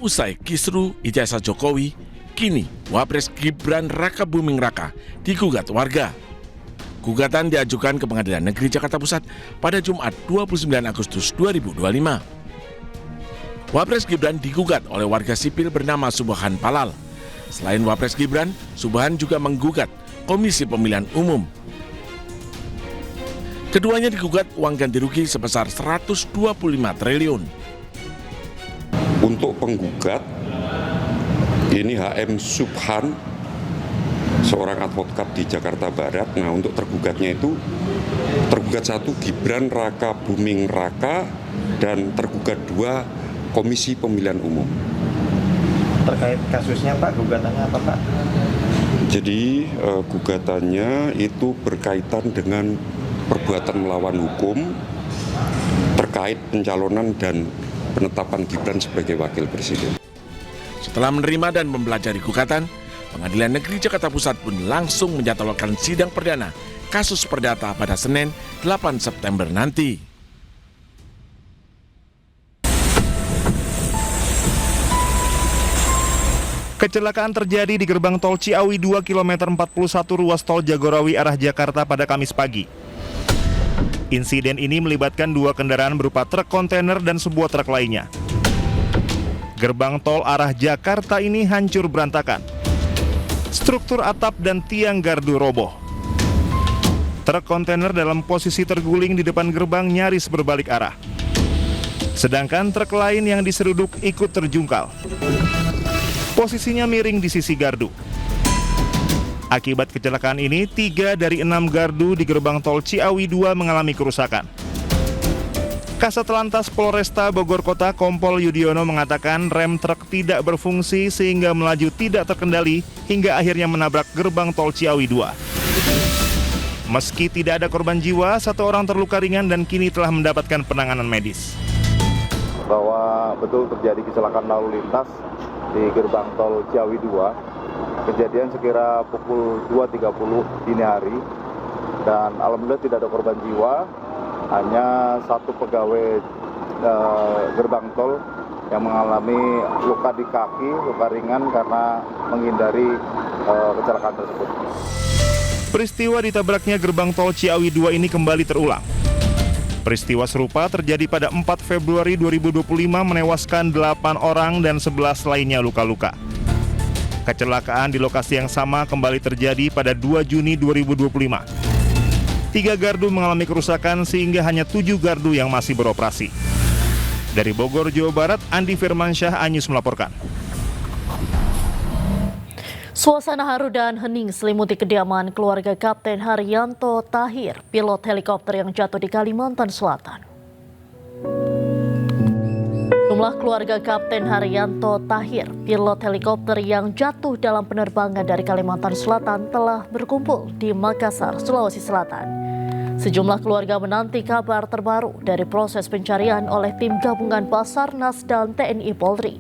Usai kisru ijazah Jokowi, kini Wapres Gibran Raka Buming Raka digugat warga. Gugatan diajukan ke Pengadilan Negeri Jakarta Pusat pada Jumat 29 Agustus 2025. Wapres Gibran digugat oleh warga sipil bernama Subhan Palal. Selain Wapres Gibran, Subhan juga menggugat Komisi Pemilihan Umum. Keduanya digugat uang ganti rugi sebesar 125 triliun. Untuk penggugat, ini HM Subhan, seorang advokat di Jakarta Barat. Nah, untuk tergugatnya itu, tergugat 1 Gibran Raka Buming Raka dan tergugat 2 Komisi Pemilihan Umum. Terkait kasusnya Pak, gugatannya apa Pak? Jadi gugatannya itu berkaitan dengan perbuatan melawan hukum terkait pencalonan dan penetapan Gibran sebagai wakil presiden. Setelah menerima dan mempelajari gugatan, Pengadilan Negeri Jakarta Pusat pun langsung menjadwalkan sidang perdana kasus perdata pada Senin 8 September nanti. Kecelakaan terjadi di gerbang tol Ciawi 2 km 41 ruas tol Jagorawi arah Jakarta pada Kamis pagi. Insiden ini melibatkan 2 kendaraan berupa truk kontainer dan sebuah truk lainnya. Gerbang tol arah Jakarta ini hancur berantakan. Struktur atap dan tiang gardu roboh. Truk kontainer dalam posisi terguling di depan gerbang nyaris berbalik arah. Sedangkan truk lain yang diseruduk ikut terjungkal. Posisinya miring di sisi gardu. Akibat kecelakaan ini, 3 dari 6 gardu di gerbang tol Ciawi 2 mengalami kerusakan. Kasat Lantas Polresta Bogor Kota Kompol Yudiono mengatakan rem truk tidak berfungsi sehingga melaju tidak terkendali hingga akhirnya menabrak gerbang tol Ciawi 2. Meski tidak ada korban jiwa, 1 orang terluka ringan dan kini telah mendapatkan penanganan medis. Bahwa betul terjadi kecelakaan lalu lintas di gerbang tol Ciawi 2. Kejadian sekira pukul 2.30 dini hari dan alhamdulillah tidak ada korban jiwa, hanya 1 pegawai gerbang tol yang mengalami luka di kaki, luka ringan karena menghindari kecelakaan tersebut. Peristiwa ditabraknya gerbang tol Ciawi 2 ini kembali terulang. Peristiwa serupa terjadi pada 4 Februari 2025 menewaskan 8 orang dan 11 lainnya luka-luka. Kecelakaan di lokasi yang sama kembali terjadi pada 2 Juni 2025. 3 gardu mengalami kerusakan sehingga hanya 7 gardu yang masih beroperasi. Dari Bogor, Jawa Barat, Andi Firmansyah, Anyus melaporkan. Suasana haru dan hening selimuti kediaman keluarga Kapten Haryanto Tahir, pilot helikopter yang jatuh di Kalimantan Selatan. Jumlah keluarga Kapten Haryanto Tahir, pilot helikopter yang jatuh dalam penerbangan dari Kalimantan Selatan telah berkumpul di Makassar, Sulawesi Selatan. Sejumlah keluarga menanti kabar terbaru dari proses pencarian oleh tim gabungan Basarnas dan TNI Polri.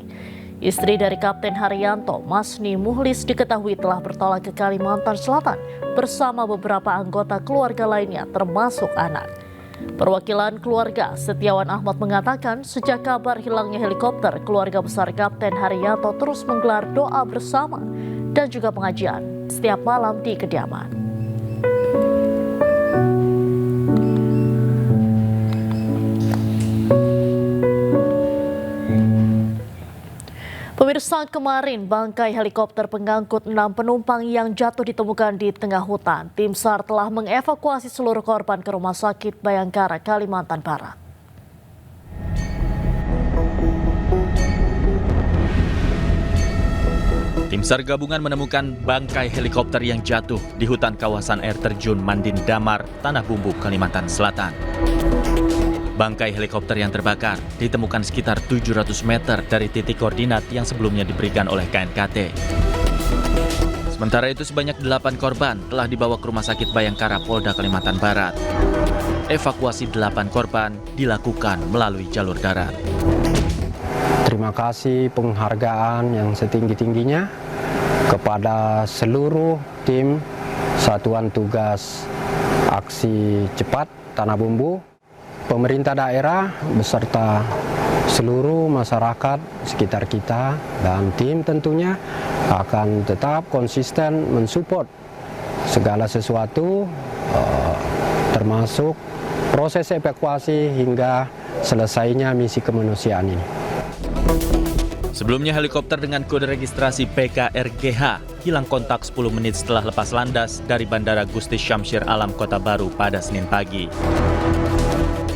Istri dari Kapten Haryanto, Masni Muhlis, diketahui telah bertolak ke Kalimantan Selatan bersama beberapa anggota keluarga lainnya termasuk anak. Perwakilan keluarga Setiawan Ahmad mengatakan sejak kabar hilangnya helikopter, keluarga besar Kapten Haryanto terus menggelar doa bersama dan juga pengajian setiap malam di kediaman. Pemirsa, kemarin bangkai helikopter pengangkut 6 penumpang yang jatuh ditemukan di tengah hutan. Tim SAR telah mengevakuasi seluruh korban ke Rumah Sakit Bayangkara, Kalimantan Barat. Tim SAR gabungan menemukan bangkai helikopter yang jatuh di hutan kawasan air terjun Mandin Damar, Tanah Bumbu, Kalimantan Selatan. Bangkai helikopter yang terbakar ditemukan sekitar 700 meter dari titik koordinat yang sebelumnya diberikan oleh KNKT. Sementara itu sebanyak 8 korban telah dibawa ke Rumah Sakit Bayangkara Polda Kalimantan Barat. Evakuasi 8 korban dilakukan melalui jalur darat. Terima kasih penghargaan yang setinggi-tingginya kepada seluruh tim Satuan Tugas Aksi Cepat Tanah Bumbu. pemerintah daerah beserta seluruh masyarakat sekitar kita dan tim tentunya akan tetap konsisten mensupport segala sesuatu termasuk proses evakuasi hingga selesainya misi kemanusiaan ini. Sebelumnya helikopter dengan kode registrasi PKRGH hilang kontak 10 menit setelah lepas landas dari Bandara Gusti Syamsir Alam Kota Baru pada Senin pagi.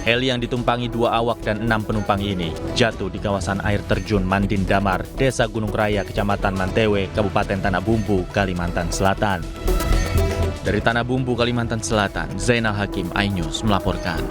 Heli yang ditumpangi 2 awak dan 6 penumpang ini jatuh di kawasan air terjun Mandin Damar, Desa Gunung Raya, Kecamatan Mantewe, Kabupaten Tanah Bumbu, Kalimantan Selatan. Dari Tanah Bumbu, Kalimantan Selatan, Zainal Hakim, iNews melaporkan.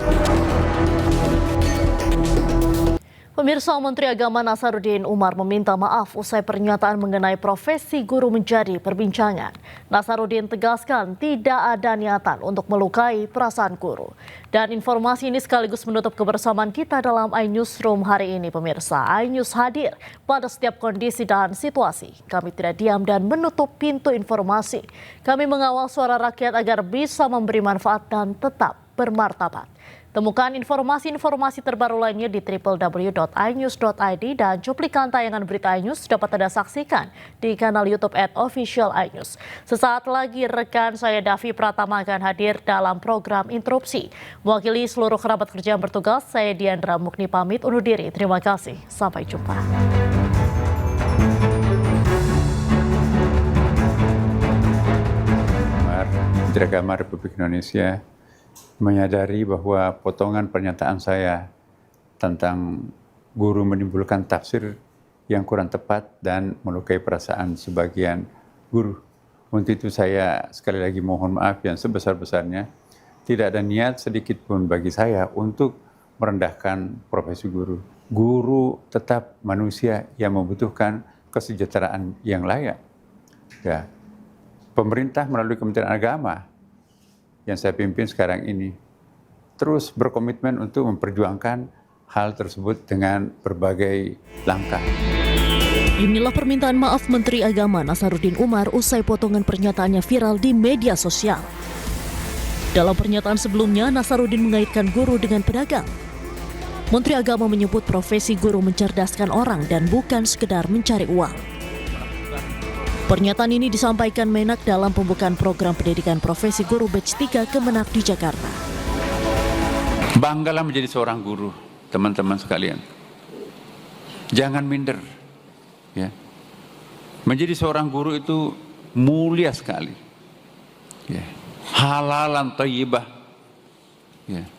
Pemirsa, Menteri Agama Nasaruddin Umar meminta maaf usai pernyataan mengenai profesi guru menjadi perbincangan. Nasaruddin tegaskan tidak ada niatan untuk melukai perasaan guru. Dan informasi ini sekaligus menutup kebersamaan kita dalam iNewsroom hari ini, pemirsa. iNews hadir pada setiap kondisi dan situasi. Kami tidak diam dan menutup pintu informasi. Kami mengawal suara rakyat agar bisa memberi manfaat dan tetap bermartabat. Temukan informasi-informasi terbaru lainnya di www.inews.id dan cuplikan tayangan berita iNews dapat Anda saksikan di kanal YouTube @official_inews. Sesaat lagi rekan saya Davi Pratama akan hadir dalam program Interupsi. Mewakili seluruh kerabat kerja yang bertugas, saya Diandra Mukni pamit undur diri. Terima kasih, sampai jumpa. Menteri Agama Republik Indonesia menyadari bahwa potongan pernyataan saya tentang guru menimbulkan tafsir yang kurang tepat dan melukai perasaan sebagian guru. Untuk itu saya sekali lagi mohon maaf yang sebesar-besarnya. Tidak ada niat sedikit pun bagi saya untuk merendahkan profesi guru. Guru tetap manusia yang membutuhkan kesejahteraan yang layak. Ya. Pemerintah melalui Kementerian Agama yang saya pimpin sekarang ini terus berkomitmen untuk memperjuangkan hal tersebut dengan berbagai langkah. Inilah permintaan maaf Menteri Agama Nasaruddin Umar usai potongan pernyataannya viral di media sosial. Dalam pernyataan sebelumnya, Nasaruddin mengaitkan guru dengan pedagang. Menteri Agama menyebut profesi guru mencerdaskan orang dan bukan sekedar mencari uang. Pernyataan ini disampaikan Menak dalam pembukaan program pendidikan profesi guru batch 3 Kemenak di Jakarta. Banggalah menjadi seorang guru, teman-teman sekalian. Jangan minder. Ya. Menjadi seorang guru itu mulia sekali. Ya. Halalan thayyibah. Ya.